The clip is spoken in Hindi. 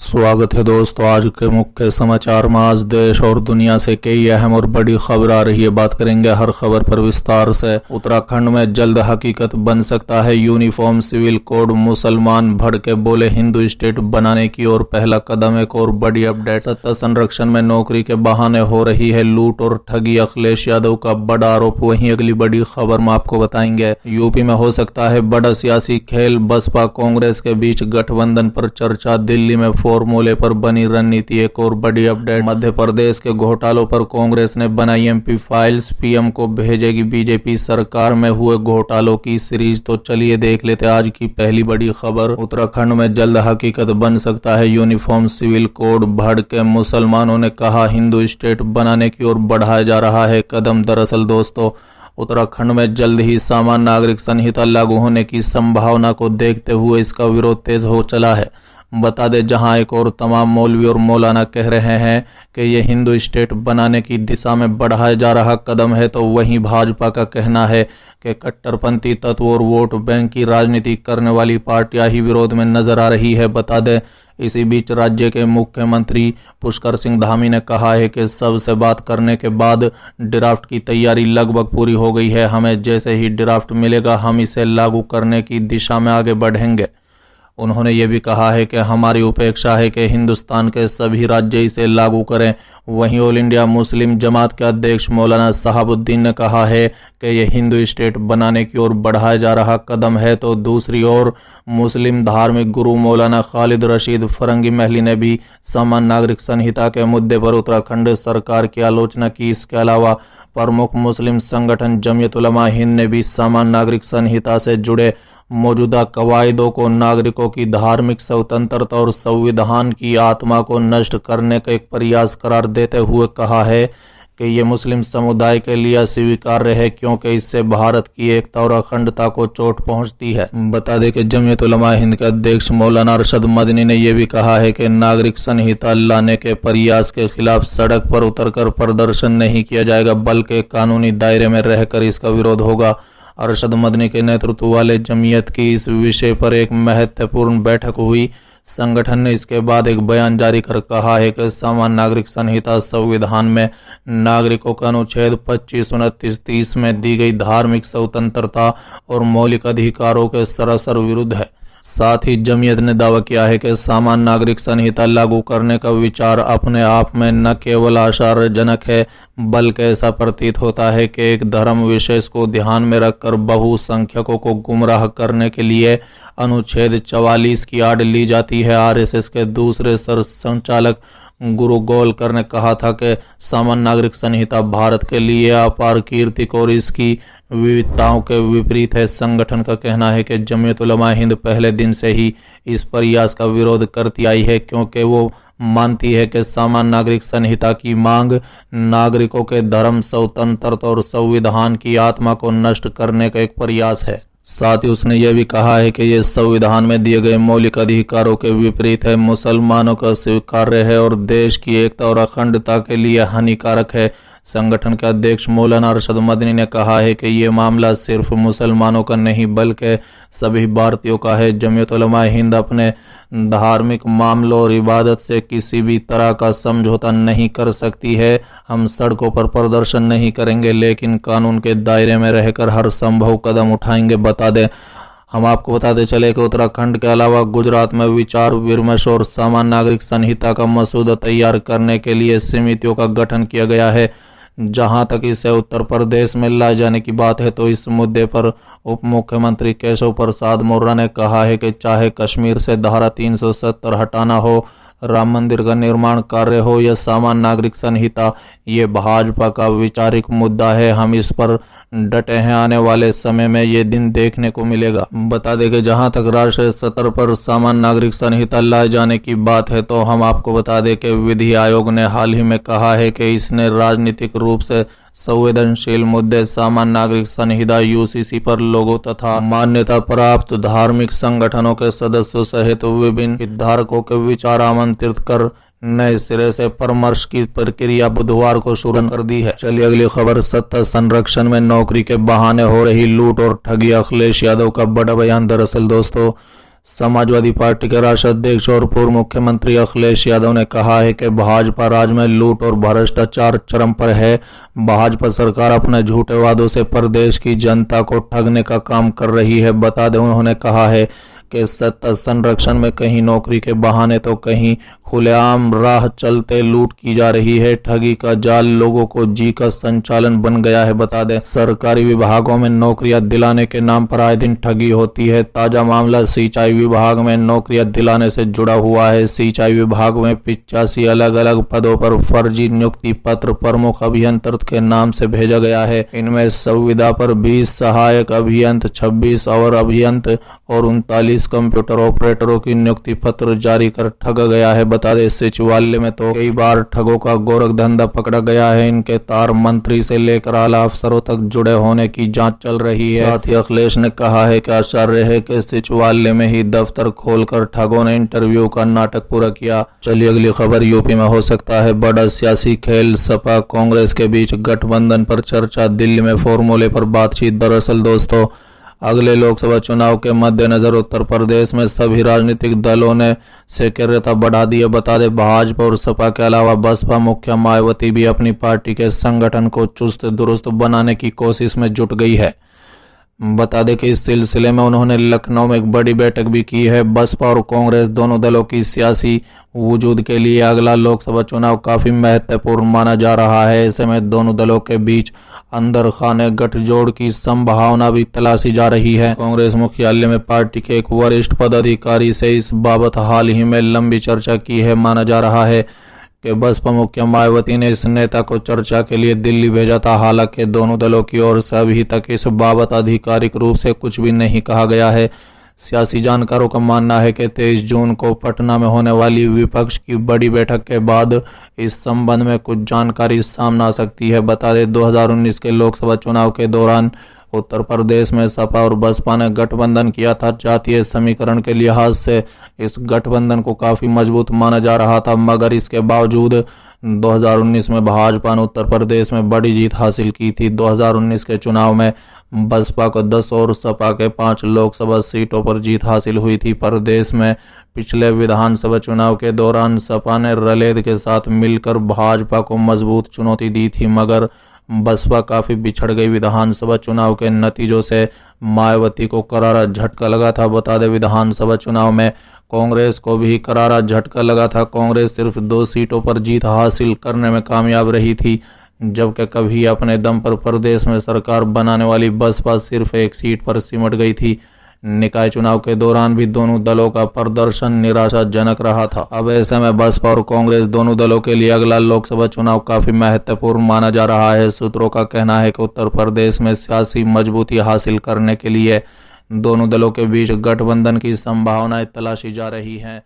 स्वागत है दोस्तों। आज के मुख्य समाचार में आज देश और दुनिया से कई अहम और बड़ी खबर आ रही है। बात करेंगे हर खबर पर विस्तार से। उत्तराखंड में जल्द हकीकत बन सकता है यूनिफॉर्म सिविल कोड। मुसलमान भड़के बोले हिंदू स्टेट बनाने की ओर पहला कदम। एक और बड़ी अपडेट, सत्ता संरक्षण में नौकरी के बहाने हो रही है लूट और ठगी। अखिलेश यादव का बड़ा आरोप। वहीं अगली बड़ी खबर में आपको बताएंगे यूपी में हो सकता है बड़ा सियासी खेल। बसपा कांग्रेस के बीच गठबंधन पर चर्चा। दिल्ली में फॉर्मूले पर बनी रणनीति। एक और बड़ी अपडेट, मध्य प्रदेश के घोटालों पर कांग्रेस ने बनाई एमपी फाइल्स। पीएम को भेजेगी बीजेपी। सरकार में हुए घोटालों की सीरीज। तो चलिए देख लेते आज की पहली बड़ी खबर। उत्तराखंड में जल्द हकीकत बन सकता है यूनिफॉर्म सिविल कोड। भड़के मुसलमानों ने कहा हिंदू स्टेट बनाने की ओर बढ़ाया जा रहा है कदम। दरअसल दोस्तों, उत्तराखंड में जल्द ही सामान्य नागरिक संहिता लागू होने की संभावना को देखते हुए इसका विरोध तेज हो चला है। बता दें, जहां एक और तमाम मौलवी और मौलाना कह रहे हैं कि यह हिंदू स्टेट बनाने की दिशा में बढ़ाया जा रहा कदम है, तो वहीं भाजपा का कहना है कि कट्टरपंथी तत्व और वोट बैंक की राजनीति करने वाली पार्टियां ही विरोध में नजर आ रही है। बता दें, इसी बीच राज्य के मुख्यमंत्री पुष्कर सिंह धामी ने कहा है कि सबसे बात करने के बाद ड्राफ्ट की तैयारी लगभग पूरी हो गई है। हमें जैसे ही ड्राफ्ट मिलेगा हम इसे लागू करने की दिशा में आगे बढ़ेंगे। उन्होंने ये भी कहा है कि हमारी अपेक्षा है कि हिंदुस्तान के सभी राज्य इसे लागू करें। वहीं ऑल इंडिया मुस्लिम जमात के अध्यक्ष मौलाना साहबुद्दीन ने कहा है कि यह हिंदू स्टेट बनाने की ओर बढ़ाया जा रहा कदम है। तो दूसरी ओर मुस्लिम धार्मिक गुरु मौलाना खालिद रशीद फरंगी महली ने भी सामान्य नागरिक संहिता के मुद्दे पर उत्तराखंड सरकार की आलोचना की। इसके अलावा प्रमुख मुस्लिम संगठन जमीयत उलमा हिंद ने भी सामान्य नागरिक संहिता से जुड़े मौजूदा कवायदों को नागरिकों की धार्मिक स्वतंत्रता और संविधान की आत्मा को नष्ट करने का एक प्रयास करार देते हुए कहा है कि ये मुस्लिम समुदाय के लिए अस्वीकार्य है, क्योंकि इससे भारत की एकता और अखंडता को चोट पहुंचती है। बता दें कि जमीयत उलमा हिंद के अध्यक्ष मौलाना अरशद मदनी ने यह भी कहा है कि नागरिक संहिता लाने के प्रयास के खिलाफ सड़क पर उतरकर प्रदर्शन नहीं किया जाएगा, बल्कि कानूनी दायरे में रहकर इसका विरोध होगा। अरशद मदनी के नेतृत्व वाले जमीयत की इस विषय पर एक महत्वपूर्ण बैठक हुई। संगठन ने इसके बाद एक बयान जारी कर कहा है कि सामान्य नागरिक संहिता संविधान में नागरिकों का अनुच्छेद 25, 29, 30 में दी गई धार्मिक स्वतंत्रता और मौलिक अधिकारों के सरासर विरुद्ध है। साथ ही जमीयत ने दावा किया है कि सामान्य नागरिक संहिता लागू करने का विचार अपने आप में न केवल आश्चर्यजनक है, बल्कि ऐसा प्रतीत होता है कि एक धर्म विशेष को ध्यान में रखकर बहुसंख्यकों को गुमराह करने के लिए अनुच्छेद 44 की आड़ ली जाती है। आरएसएस के दूसरे सरसंचालक गुरु गोलकर ने कहा था कि सामान्य नागरिक संहिता भारत के लिए अपार कीर्ति और इसकी विविधताओं के विपरीत है। संगठन का कहना है कि जमीयत उलमा हिंद पहले दिन से ही इस प्रयास का विरोध करती आई है, क्योंकि वो मानती है कि सामान्य नागरिक संहिता की मांग नागरिकों के धर्म स्वतंत्रता और संविधान की आत्मा को नष्ट करने का एक प्रयास है। साथ ही उसने यह भी कहा है कि यह संविधान में दिए गए मौलिक अधिकारों के विपरीत है, मुसलमानों का स्वीकार्य है और देश की एकता और अखंडता के लिए हानिकारक है। संगठन के अध्यक्ष मौलाना अरशद मदनी ने कहा है कि ये मामला सिर्फ मुसलमानों का नहीं बल्कि सभी भारतीयों का है। जमीयत उलमा हिंद अपने धार्मिक मामलों और इबादत से किसी भी तरह का समझौता नहीं कर सकती है। हम सड़कों पर प्रदर्शन नहीं करेंगे, लेकिन कानून के दायरे में रहकर हर संभव कदम उठाएंगे। बता दें, हम आपको बताते चले कि उत्तराखंड के अलावा गुजरात में विचार विमर्श और सामान्य नागरिक संहिता का मसौदा तैयार करने के लिए समितियों का गठन किया गया है। जहां तक इसे उत्तर प्रदेश में लाए जाने की बात है, तो इस मुद्दे पर उप मुख्यमंत्री केशव प्रसाद मौर्य ने कहा है कि चाहे कश्मीर से धारा 370 हटाना हो, राम मंदिर का निर्माण कार्य हो या सामान्य नागरिक संहिता, ये भाजपा का वैचारिक मुद्दा है। हम इस पर डटे हैं। आने वाले समय में ये दिन देखने को मिलेगा। बता दें कि जहां तक राष्ट्रीय स्तर पर सामान्य नागरिक संहिता लाए जाने की बात है, तो हम आपको बता दें कि विधि आयोग ने हाल ही में कहा है कि इसने राजनीतिक रूप से संवेदनशील मुद्दे सामान्य नागरिक संहिता यूसीसी पर लोगों तथा मान्यता प्राप्त धार्मिक संगठनों के सदस्यों सहित विभिन्न हितधारकों के विचार आमंत्रित कर नए सिरे से परामर्श की प्रक्रिया बुधवार को शुरू कर दी है। चलिए अगली खबर, सत्ता संरक्षण में नौकरी के बहाने हो रही लूट और ठगी। अखिलेश यादव का बड़ा बयान। दरअसल दोस्तों, समाजवादी पार्टी के राष्ट्रीय अध्यक्ष और पूर्व मुख्यमंत्री अखिलेश यादव ने कहा है कि भाजपा राज्य में लूट और भ्रष्टाचार चरम पर है। भाजपा सरकार अपने झूठे वादों से प्रदेश की जनता को ठगने का काम कर रही है। बता दें, उन्होंने कहा है कि सत्ता संरक्षण में कहीं नौकरी के बहाने तो कहीं खुलेआम राह चलते लूट की जा रही है। ठगी का जाल लोगों को जी का संचालन बन गया है। बता दें, सरकारी विभागों में नौकरियां दिलाने के नाम पर आए दिन ठगी होती है। ताजा मामला सिंचाई विभाग में नौकरियां दिलाने से जुड़ा हुआ है। सिंचाई विभाग में 85 अलग अलग पदों पर फर्जी नियुक्ति पत्र प्रमुख अभियंत्र के नाम से भेजा गया है। इनमें संविदा पर 20 सहायक अभियंत्र, 26 और अभियंत्र और 39 कंप्यूटर ऑपरेटरों की नियुक्ति पत्र जारी कर ठगा गया है। बता दें, सचिवालय में तो कई बार ठगों का गोरख धंधा पकड़ा गया है। इनके तार मंत्री से लेकर आला अफसरों तक जुड़े होने की जांच चल रही है। साथ ही अखिलेश ने कहा है कि आश्चर्य है कि सचिवालय में ही दफ्तर खोलकर ठगों ने इंटरव्यू का नाटक पूरा किया। चलिए अगली खबर, यूपी में हो सकता है बड़ा सियासी खेल, सपा कांग्रेस के बीच गठबंधन पर चर्चा, दिल्ली में फॉर्मूले पर बातचीत। दरअसल दोस्तों, अगले लोकसभा चुनाव के मद्देनजर उत्तर प्रदेश में सभी राजनीतिक दलों ने सक्रियता बढ़ा दी है। बता दें, भाजपा और सपा के अलावा बसपा मुखिया मायावती भी अपनी पार्टी के संगठन को चुस्त दुरुस्त बनाने की कोशिश में जुट गई है। बता दें कि इस सिलसिले में उन्होंने लखनऊ में एक बड़ी बैठक भी की है। बसपा और कांग्रेस दोनों दलों की सियासी वजूद के लिए अगला लोकसभा चुनाव काफी महत्वपूर्ण माना जा रहा है। ऐसे में दोनों दलों के बीच अंदर खाने गठजोड़ की संभावना भी तलाशी जा रही है। कांग्रेस मुख्यालय में पार्टी के एक वरिष्ठ पदाधिकारी से इस बाबत हाल ही में लंबी चर्चा की है। माना जा रहा है कि बसपा मुखिया मायावती ने इस नेता को चर्चा के लिए दिल्ली भेजा था। हालांकि दोनों दलों की ओर से अभी तक इस बाबत आधिकारिक रूप से कुछ भी नहीं कहा गया है। सियासी जानकारों का मानना है कि 23 जून को पटना में होने वाली विपक्ष की बड़ी बैठक के बाद इस संबंध में कुछ जानकारी सामने आ सकती है। बता दें, 2019 के लोकसभा चुनाव के दौरान उत्तर प्रदेश में सपा और बसपा ने गठबंधन किया था। जातीय समीकरण के लिहाज से इस गठबंधन को काफी मजबूत माना जा रहा था, मगर इसके बावजूद 2019 में भाजपा ने उत्तर प्रदेश में बड़ी जीत हासिल की थी। 2019 के चुनाव में बसपा को 10 और सपा के 5 लोकसभा सीटों पर जीत हासिल हुई थी। प्रदेश में पिछले विधानसभा चुनाव के दौरान सपा ने रलेद के साथ मिलकर भाजपा को मजबूत चुनौती दी थी, मगर बसपा काफी बिछड़ गई। विधानसभा चुनाव के नतीजों से मायावती को करारा झटका लगा था। बता दें, विधानसभा चुनाव में कांग्रेस को भी करारा झटका लगा था। कांग्रेस सिर्फ 2 सीटों पर जीत हासिल करने में कामयाब रही थी, जबकि कभी अपने दम पर प्रदेश में सरकार बनाने वाली बसपा सिर्फ 1 सीट पर सिमट गई थी। निकाय चुनाव के दौरान भी दोनों दलों का प्रदर्शन निराशाजनक रहा था। अब ऐसे में बसपा और कांग्रेस दोनों दलों के लिए अगला लोकसभा चुनाव काफी महत्वपूर्ण माना जा रहा है। सूत्रों का कहना है कि उत्तर प्रदेश में सियासी मजबूती हासिल करने के लिए दोनों दलों के बीच गठबंधन की संभावनाएं तलाशी जा रही हैं।